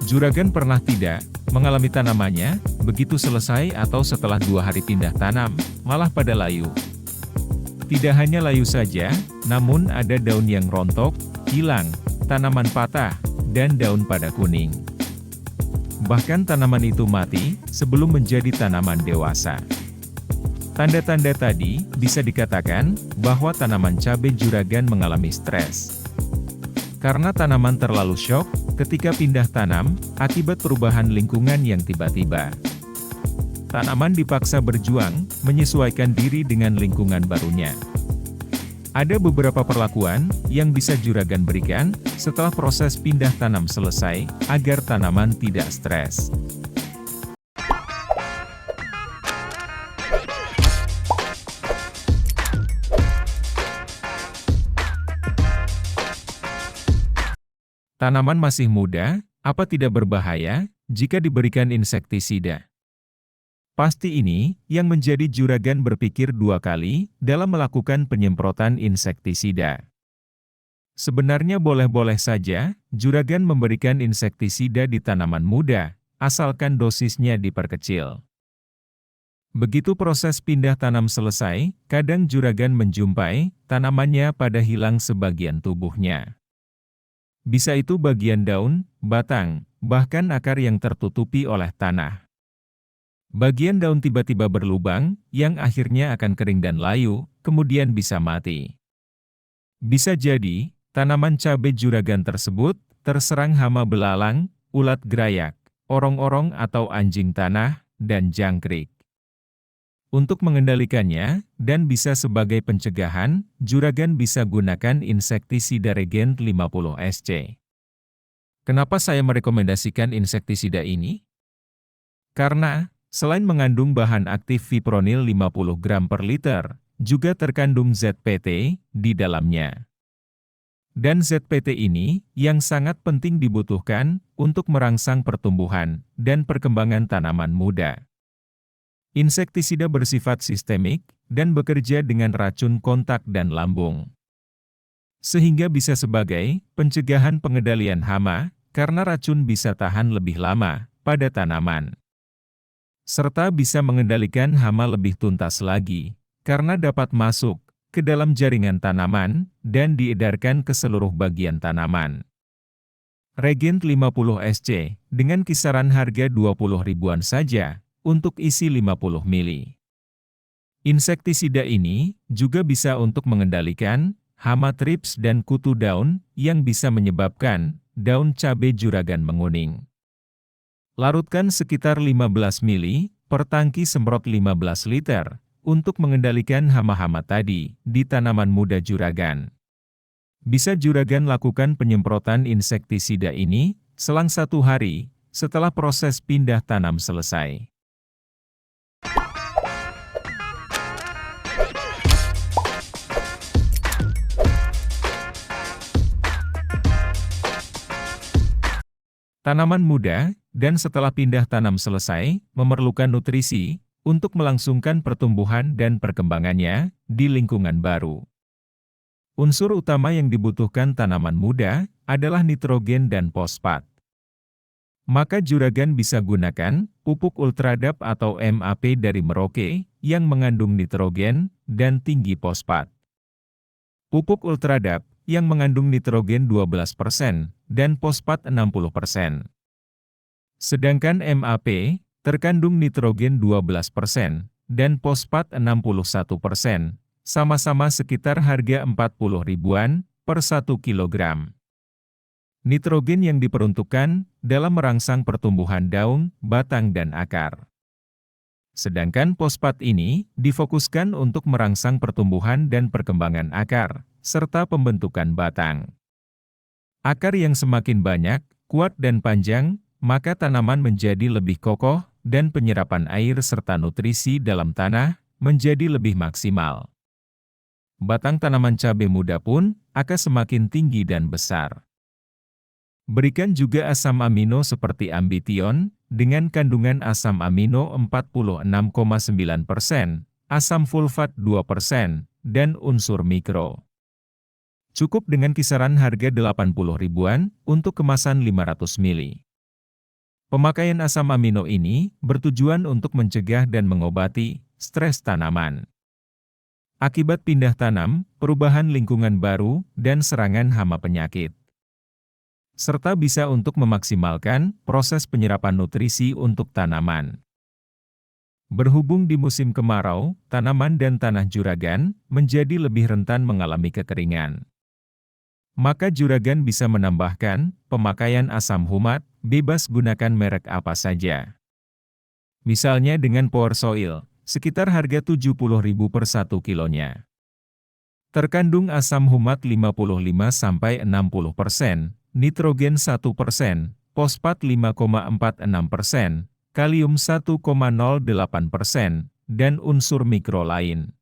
Juragan pernah tidak mengalami tanamannya, begitu selesai atau setelah 2 hari pindah tanam, malah pada layu. Tidak hanya layu saja, namun ada daun yang rontok, hilang, tanaman patah, dan daun pada kuning. Bahkan tanaman itu mati sebelum menjadi tanaman dewasa. Tanda-tanda tadi bisa dikatakan bahwa tanaman cabai juragan mengalami stres. Karena tanaman terlalu syok ketika pindah tanam akibat perubahan lingkungan yang tiba-tiba. Tanaman dipaksa berjuang menyesuaikan diri dengan lingkungan barunya. Ada beberapa perlakuan yang bisa juragan berikan setelah proses pindah tanam selesai agar tanaman tidak stres. Tanaman masih muda, apa tidak berbahaya jika diberikan insektisida? Pasti ini yang menjadi juragan berpikir 2 kali dalam melakukan penyemprotan insektisida. Sebenarnya boleh-boleh saja juragan memberikan insektisida di tanaman muda, asalkan dosisnya diperkecil. Begitu proses pindah tanam selesai, kadang juragan menjumpai tanamannya pada hilang sebagian tubuhnya. Bisa itu bagian daun, batang, bahkan akar yang tertutupi oleh tanah. Bagian daun tiba-tiba berlubang, yang akhirnya akan kering dan layu, kemudian bisa mati. Bisa jadi, tanaman cabai juragan tersebut terserang hama belalang, ulat gerayak, orong-orong atau anjing tanah, dan jangkrik. Untuk mengendalikannya, dan bisa sebagai pencegahan, juragan bisa gunakan insektisida Regent 50 SC. Kenapa saya merekomendasikan insektisida ini? Karena, selain mengandung bahan aktif fipronil 50 gram per liter, juga terkandung ZPT di dalamnya. Dan ZPT ini, yang sangat penting dibutuhkan untuk merangsang pertumbuhan dan perkembangan tanaman muda. Insektisida bersifat sistemik, dan bekerja dengan racun kontak dan lambung. Sehingga bisa sebagai pencegahan pengendalian hama, karena racun bisa tahan lebih lama pada tanaman. Serta bisa mengendalikan hama lebih tuntas lagi, karena dapat masuk ke dalam jaringan tanaman, dan diedarkan ke seluruh bagian tanaman. Regent 50 SC, dengan kisaran harga 20 ribuan saja, untuk isi 50 mili. Insektisida ini juga bisa untuk mengendalikan hama trips dan kutu daun yang bisa menyebabkan daun cabai juragan menguning. Larutkan sekitar 15 mili per tangki semprot 15 liter untuk mengendalikan hama-hama tadi di tanaman muda juragan. Bisa juragan lakukan penyemprotan insektisida ini selang 1 hari setelah proses pindah tanam selesai. Tanaman muda, dan setelah pindah tanam selesai, memerlukan nutrisi untuk melangsungkan pertumbuhan dan perkembangannya di lingkungan baru. Unsur utama yang dibutuhkan tanaman muda adalah nitrogen dan fosfat. Maka juragan bisa gunakan pupuk Ultradap atau MAP dari Merauke yang mengandung nitrogen dan tinggi fosfat. Pupuk Ultradap yang mengandung nitrogen 12% dan fosfat 60%. Sedangkan MAP terkandung nitrogen 12% dan fosfat 61%, sama-sama sekitar harga 40 ribuan per 1 kilogram. Nitrogen yang diperuntukkan dalam merangsang pertumbuhan daun, batang dan akar. Sedangkan fosfat ini difokuskan untuk merangsang pertumbuhan dan perkembangan akar, serta pembentukan batang. Akar yang semakin banyak, kuat dan panjang, maka tanaman menjadi lebih kokoh, dan penyerapan air serta nutrisi dalam tanah menjadi lebih maksimal. Batang tanaman cabai muda pun akan semakin tinggi dan besar. Berikan juga asam amino seperti Ambition, dengan kandungan asam amino 46,9%, asam fulfat 2%, dan unsur mikro. Cukup dengan kisaran harga 80 ribuan untuk kemasan 500 mili. Pemakaian asam amino ini bertujuan untuk mencegah dan mengobati stres tanaman. Akibat pindah tanam, perubahan lingkungan baru, dan serangan hama penyakit. Serta bisa untuk memaksimalkan proses penyerapan nutrisi untuk tanaman. Berhubung di musim kemarau, tanaman dan tanah juragan menjadi lebih rentan mengalami kekeringan. Maka juragan bisa menambahkan pemakaian asam humat, bebas gunakan merek apa saja. Misalnya dengan Power Soil, sekitar harga Rp70.000 per 1 kilonya. Terkandung asam humat 55–60%, nitrogen 1%, fosfat 5,46%, kalium 1,08%, dan unsur mikro lain.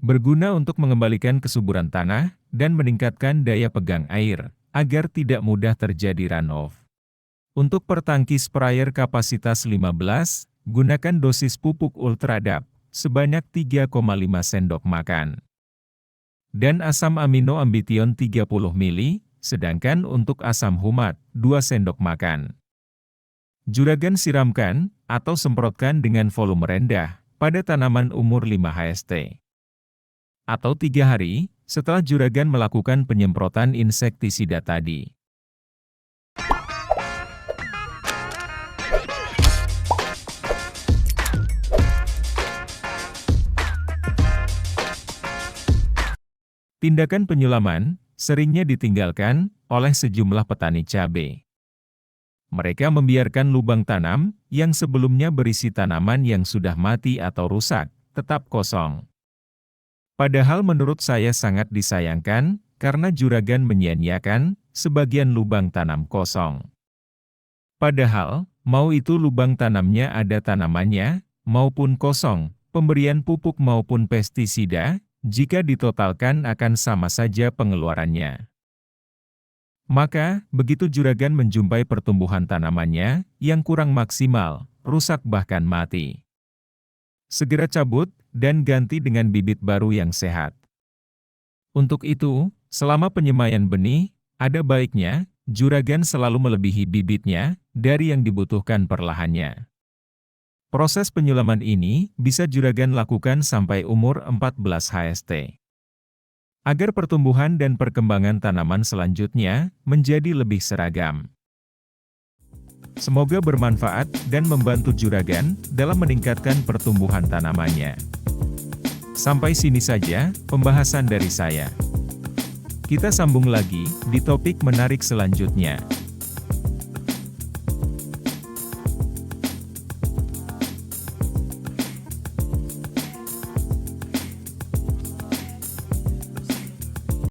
Berguna untuk mengembalikan kesuburan tanah dan meningkatkan daya pegang air, agar tidak mudah terjadi runoff. Untuk per tangki sprayer kapasitas 15, gunakan dosis pupuk Ultradap sebanyak 3,5 sendok makan. Dan asam amino ambition 30 ml, sedangkan untuk asam humat 2 sendok makan. Juragan siramkan atau semprotkan dengan volume rendah pada tanaman umur 5 HST. Atau 3 hari setelah juragan melakukan penyemprotan insektisida tadi. Tindakan penyulaman seringnya ditinggalkan oleh sejumlah petani cabai. Mereka membiarkan lubang tanam yang sebelumnya berisi tanaman yang sudah mati atau rusak, tetap kosong. Padahal menurut saya sangat disayangkan, karena juragan menyia-nyiakan sebagian lubang tanam kosong. Padahal, mau itu lubang tanamnya ada tanamannya, maupun kosong, pemberian pupuk maupun pestisida, jika ditotalkan akan sama saja pengeluarannya. Maka, begitu juragan menjumpai pertumbuhan tanamannya yang kurang maksimal, rusak bahkan mati, segera cabut dan ganti dengan bibit baru yang sehat. Untuk itu, selama penyemaian benih, ada baiknya juragan selalu melebihi bibitnya dari yang dibutuhkan per lahannya. Proses penyulaman ini bisa juragan lakukan sampai umur 14 HST. Agar pertumbuhan dan perkembangan tanaman selanjutnya menjadi lebih seragam. Semoga bermanfaat dan membantu juragan dalam meningkatkan pertumbuhan tanamannya. Sampai sini saja pembahasan dari saya. Kita sambung lagi di topik menarik selanjutnya.